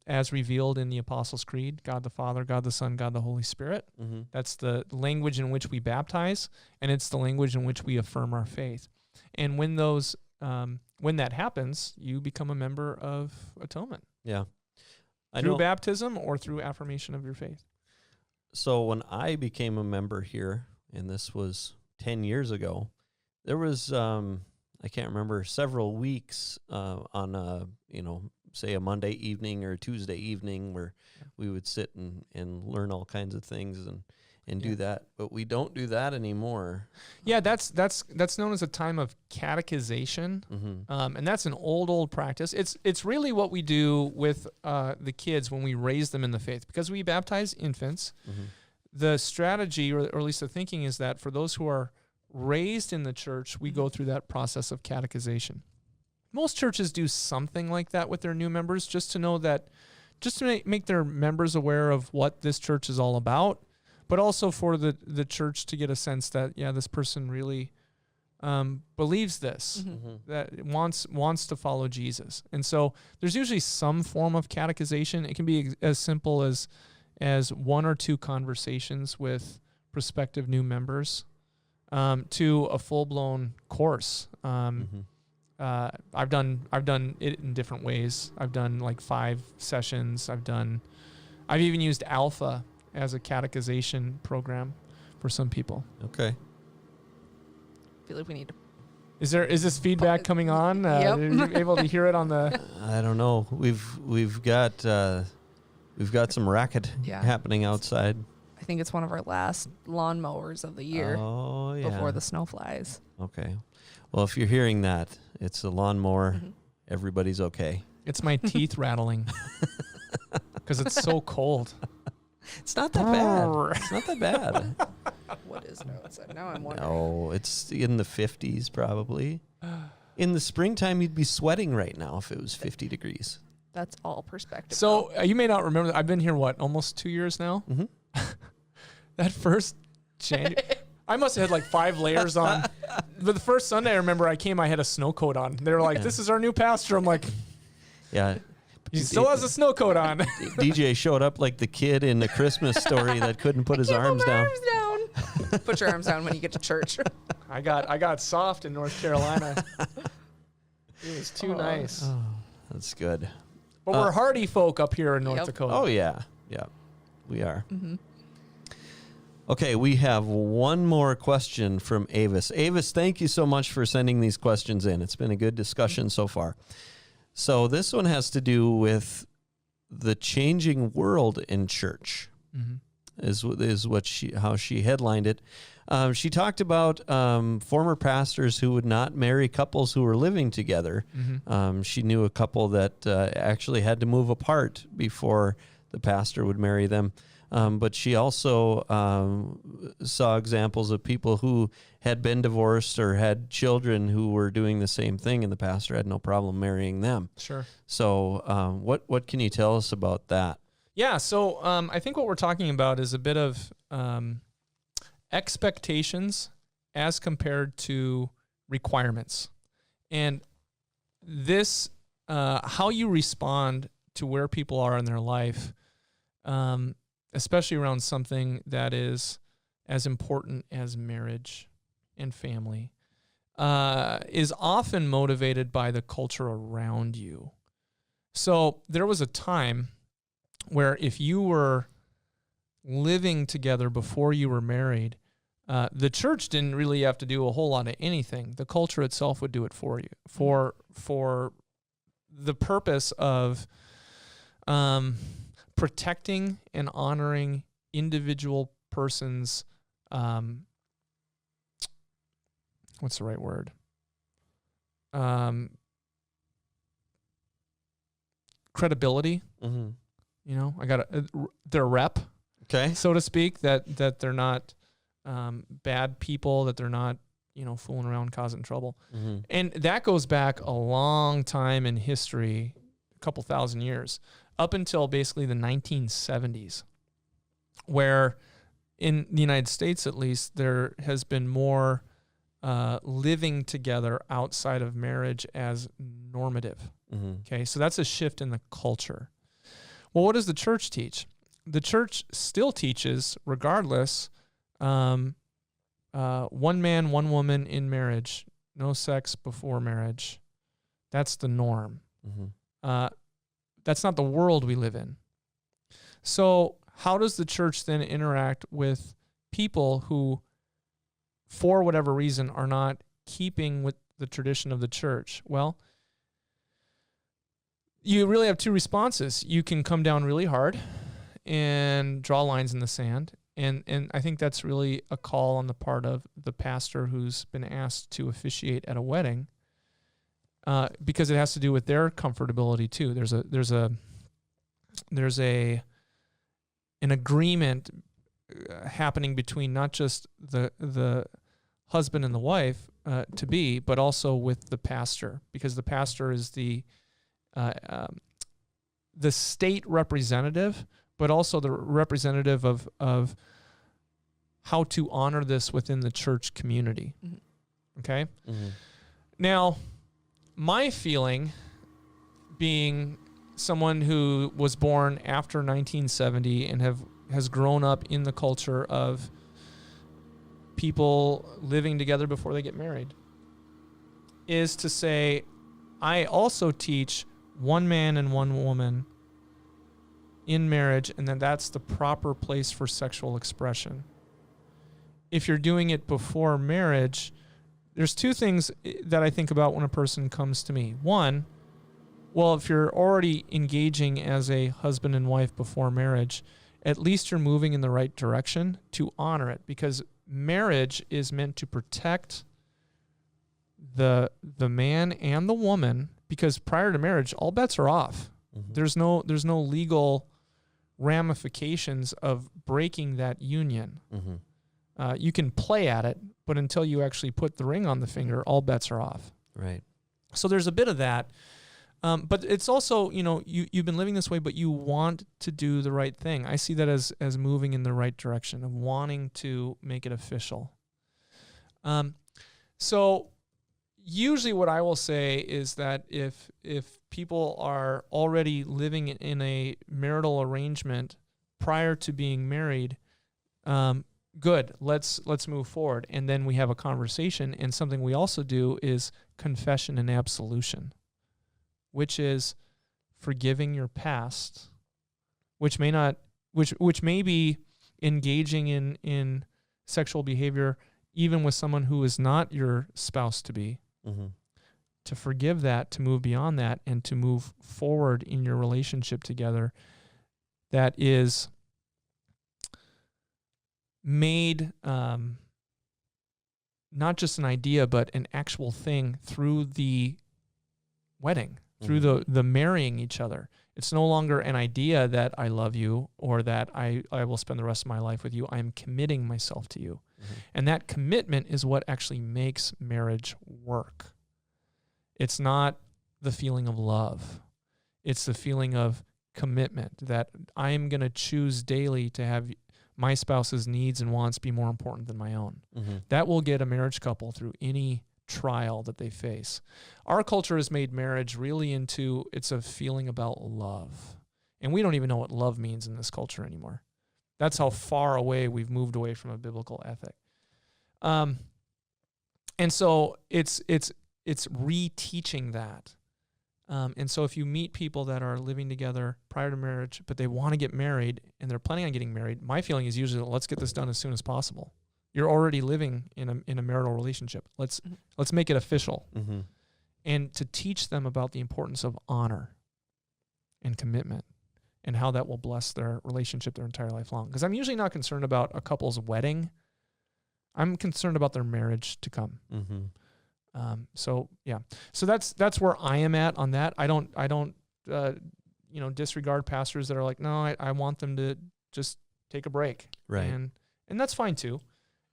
as revealed in the Apostles' Creed, God the Father, God the Son, God the Holy Spirit. Mm-hmm. That's the language in which we baptize, and it's the language in which we affirm our faith. And when that happens, you become a member of Atonement. Yeah. Through baptism or through affirmation of your faith. So when I became a member here, and this was 10 years ago, there was, I can't remember, several weeks on a, say a Monday evening or a Tuesday evening where we would sit and learn all kinds of things and do that. But we don't do that anymore. Yeah, that's known as a time of catechization. Mm-hmm. And that's an old practice. It's really what we do with the kids when we raise them in the faith. Because we baptize infants, the strategy, or at least the thinking, is that for those who are raised in the church, we go through that process of catechization. Most churches do something like that with their new members, just to make their members aware of what this church is all about, but also for the church to get a sense that, this person really believes this, that wants to follow Jesus. And so there's usually some form of catechization. It can be as simple as one or two conversations with prospective new members, to a full-blown course. I've done it in different ways. I've done like 5 sessions. I've even used Alpha as a catechization program for some people. Okay. I feel like we need to. Is this feedback coming on? Yep. Are you able to hear it on the? I don't know. We've got some racket happening outside. I think it's one of our last lawnmowers of the year. Oh yeah. Before the snow flies. Okay. Well, if you're hearing that, it's a lawnmower. Everybody's okay. It's my teeth rattling because it's so cold. It's not that bad. It's not that bad. What is outside? Now I'm wondering. No, it's in the 50s probably. In the springtime, you'd be sweating right now if it was 50 degrees. That's all perspective. So you may not remember. I've been here almost 2 years now. That first January, I must have had like 5 layers on. But the first Sunday I remember I came, I had a snow coat on. They were like, "This is our new pastor." I'm like, "Yeah." He still has a snow coat on. DJ showed up like the kid in the Christmas Story that couldn't put his arms down. Put your arms down when you get to church. I got soft in North Carolina. It was too nice. Oh, that's good. But we're hardy folk up here in North Dakota. Oh yeah, we are. Okay, we have one more question from Avis. Avis, thank you so much for sending these questions in. It's been a good discussion so far. So this one has to do with the changing world in church. Is how she headlined it. She talked about former pastors who would not marry couples who were living together. She knew a couple that actually had to move apart before the pastor would marry them. But she also saw examples of people who had been divorced or had children who were doing the same thing, and the pastor had no problem marrying them. Sure. So what can you tell us about that? Yeah, so I think what we're talking about is a bit of expectations as compared to requirements. And this, how you respond to where people are in their life, especially around something that is as important as marriage and family, is often motivated by the culture around you. So there was a time where if you were living together before you were married, the church didn't really have to do a whole lot of anything. The culture itself would do it for you, for the purpose of protecting and honoring individual persons' what's the right word? Credibility. You know, I got their rep, so to speak, that they're not bad people, that they're not, fooling around, causing trouble. And that goes back a long time in history, a couple thousand years, up until basically the 1970s, where in the United States, at least, there has been more living together outside of marriage as normative. Okay, so that's a shift in the culture. Well, what does the church teach? The church still teaches, regardless, one man, one woman in marriage, no sex before marriage. That's the norm. That's not the world we live in. So how does the church then interact with people who, for whatever reason, are not keeping with the tradition of the church? Well, you really have two responses. You can come down really hard and draw lines in the sand. And I think that's really a call on the part of the pastor who's been asked to officiate at a wedding, because it has to do with their comfortability too. There's an agreement happening between not just the husband and the wife to be, but also with the pastor, because the pastor is the state representative, but also the representative of how to honor this within the church community. Okay? Now, my feeling, being someone who was born after 1970 and has grown up in the culture of people living together before they get married, is to say, I also teach one man and one woman in marriage, and then that's the proper place for sexual expression. If you're doing it before marriage, there's two things that I think about when a person comes to me. One, well, if you're already engaging as a husband and wife before marriage, at least you're moving in the right direction to honor it, because marriage is meant to protect the man and the woman, because prior to marriage, all bets are off. There's no legal ramifications of breaking that union. You can play at it, but until you actually put the ring on the finger, all bets are off. Right. So there's a bit of that. But it's also, you've been living this way, but you want to do the right thing. I see that as moving in the right direction, of wanting to make it official. So usually what I will say is that if people are already living in a marital arrangement prior to being married, good, let's move forward. And then we have a conversation. And something we also do is confession and absolution, which is forgiving your past, which may be engaging in sexual behavior even with someone who is not your spouse to be. To forgive that, to move beyond that, and to move forward in your relationship together that is made not just an idea, but an actual thing through the wedding, through the marrying each other. It's no longer an idea that I love you or that I will spend the rest of my life with you. I am committing myself to you. And that commitment is what actually makes marriage work. It's not the feeling of love. It's the feeling of commitment, that I'm going to choose daily to have my spouse's needs and wants be more important than my own. That will get a marriage couple through any trial that they face. Our culture has made marriage really into, it's a feeling about love. And we don't even know what love means in this culture anymore. That's how far away we've moved away from a biblical ethic. And so it's reteaching that. And so if you meet people that are living together prior to marriage, but they want to get married and they're planning on getting married, my feeling is usually, let's get this done as soon as possible. You're already living in a marital relationship. Let's make it official. And to teach them about the importance of honor and commitment and how that will bless their relationship their entire life long. Because I'm usually not concerned about a couple's wedding. I'm concerned about their marriage to come. So yeah, so that's where I am at on that. I don't disregard pastors that are like, no, I want them to just take a break. Right. And that's fine too.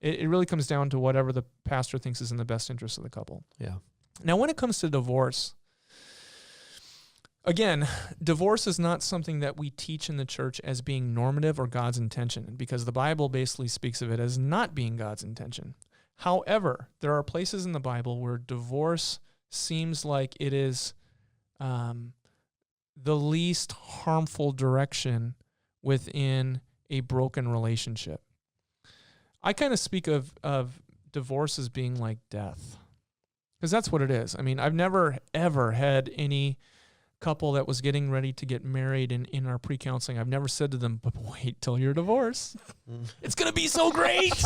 It really comes down to whatever the pastor thinks is in the best interest of the couple. Yeah. Now, when it comes to divorce, again, divorce is not something that we teach in the church as being normative or God's intention, because the Bible basically speaks of it as not being God's intention. However, there are places in the Bible where divorce seems like it is the least harmful direction within a broken relationship. I kind of speak of divorce as being like death, because that's what it is. I mean, I've never, ever had any couple that was getting ready to get married in our pre-counseling. I've never said to them, but wait till you're divorced. It's going to be so great.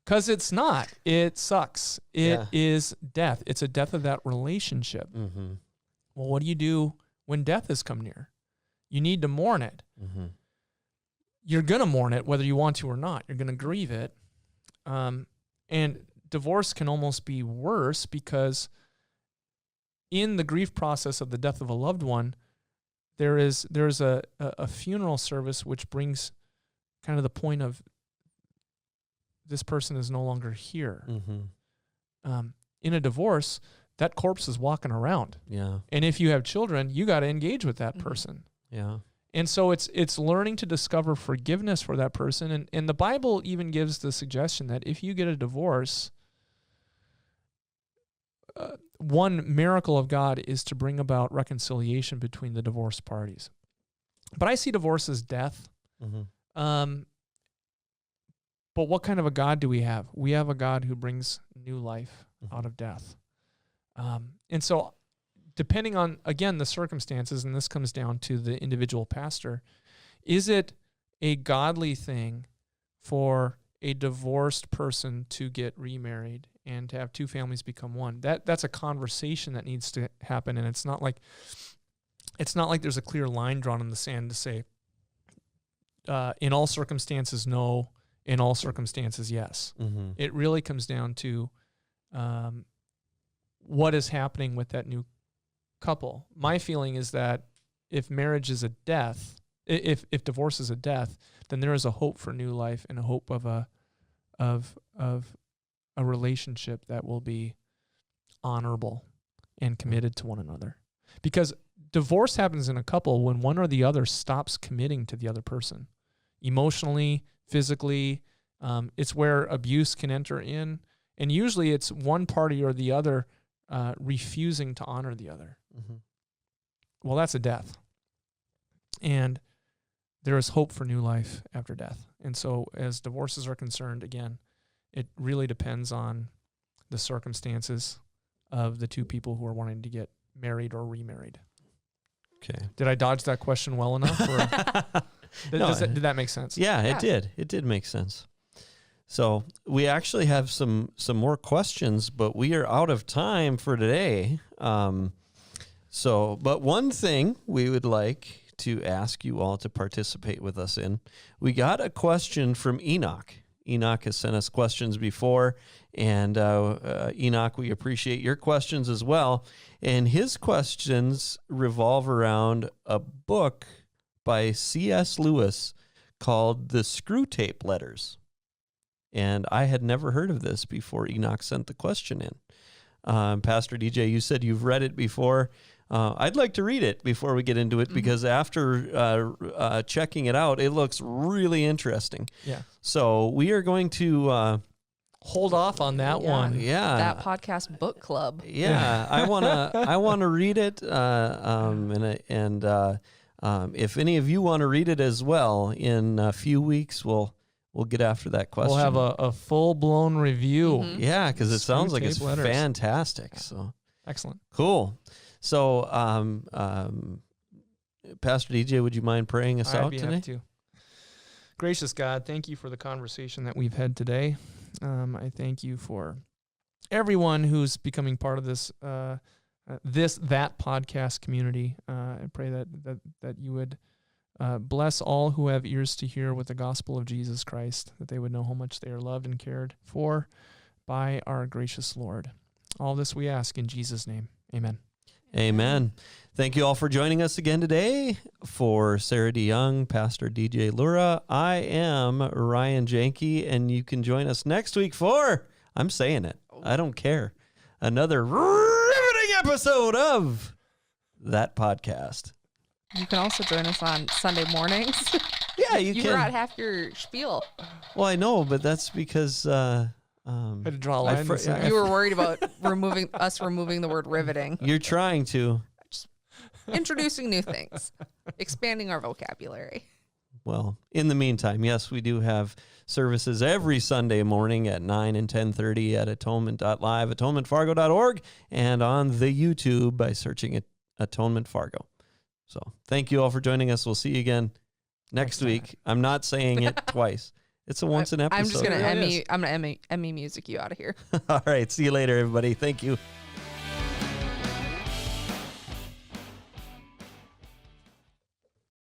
Because it's not. It sucks. It is death. It's a death of that relationship. Well, what do you do when death has come near? You need to mourn it. You're going to mourn it whether you want to or not. You're going to grieve it. And divorce can almost be worse, because in the grief process of the death of a loved one, there's a funeral service which brings kind of the point of this person is no longer here. In a divorce, that corpse is walking around. Yeah. And if you have children, you got to engage with that person. Yeah. And so it's learning to discover forgiveness for that person. And the Bible even gives the suggestion that if you get a divorce, one miracle of God is to bring about reconciliation between the divorced parties. But I see divorce as death. Mm-hmm. But what kind of a God do we have? We have a God who brings new life out of death. And so depending on, again, the circumstances, and this comes down to the individual pastor, is it a godly thing for a divorced person to get remarried and to have two families become one? That's a conversation that needs to happen, and it's not like there's a clear line drawn in the sand to say, in all circumstances, no, in all circumstances, yes. Mm-hmm. It really comes down to what is happening with that new couple. My feeling is that if marriage is a death, if divorce is a death, then there is a hope for new life and a hope of a relationship that will be honorable and committed to one another. Because divorce happens in a couple when one or the other stops committing to the other person, emotionally, physically. It's where abuse can enter in, and usually it's one party or the other refusing to honor the other. Mm-hmm. Well, that's a death. And there is hope for new life after death. And so as divorces are concerned, again, it really depends on the circumstances of the two people who are wanting to get married or remarried. Okay. Did I dodge that question well enough? Or did that make sense? Yeah, it did. It did make sense. So we actually have some more questions, but we are out of time for today. But one thing we would like to ask you all to participate with us in, we got a question from Enoch. Enoch has sent us questions before, and Enoch, we appreciate your questions as well. And his questions revolve around a book by C.S. Lewis called The Screwtape Letters. And I had never heard of this before Enoch sent the question in. Pastor DJ, you said you've read it before. I'd like to read it before we get into it, because after checking it out, it looks really interesting. Yeah. So we are going to hold off on that one. Yeah. That podcast book club. Yeah. I wanna read it. If any of you want to read it as well, in a few weeks we'll get after that question. We'll have a full-blown review. Mm-hmm. Yeah, because it sounds like it's Letters. fantastic. Yeah. So Excellent. cool. So, Pastor DJ, would you mind praying us out I'd be today? happy to. Gracious God, thank you for the conversation that we've had today. I thank you for everyone who's becoming part of this that podcast community. I pray that you would bless all who have ears to hear with the gospel of Jesus Christ, that they would know how much they are loved and cared for by our gracious Lord. All this we ask in Jesus' name. Amen. Amen. Thank you all for joining us again today. For Sarah DeYoung, Pastor DJ Lura, I am Ryan Janke, and you can join us next week for, I'm saying it, I don't care, another riveting episode of That Podcast. You can also join us on Sunday mornings. Yeah, you You can. forgot half your spiel. Well, I know, but that's because I had to draw a line. in the sand. You were worried about removing the word riveting. you're trying to. Introducing new things. Expanding our vocabulary. Well, in the meantime, yes, we do have services every Sunday morning at 9 and 10:30 at atonement.live, atonementfargo.org, and on the YouTube by searching Atonement Fargo. So thank you all for joining us. We'll see you again next week. I'm not saying it twice. It's a once an episode. I'm just gonna Emmy music you out of here. All right. See you later, everybody. Thank you.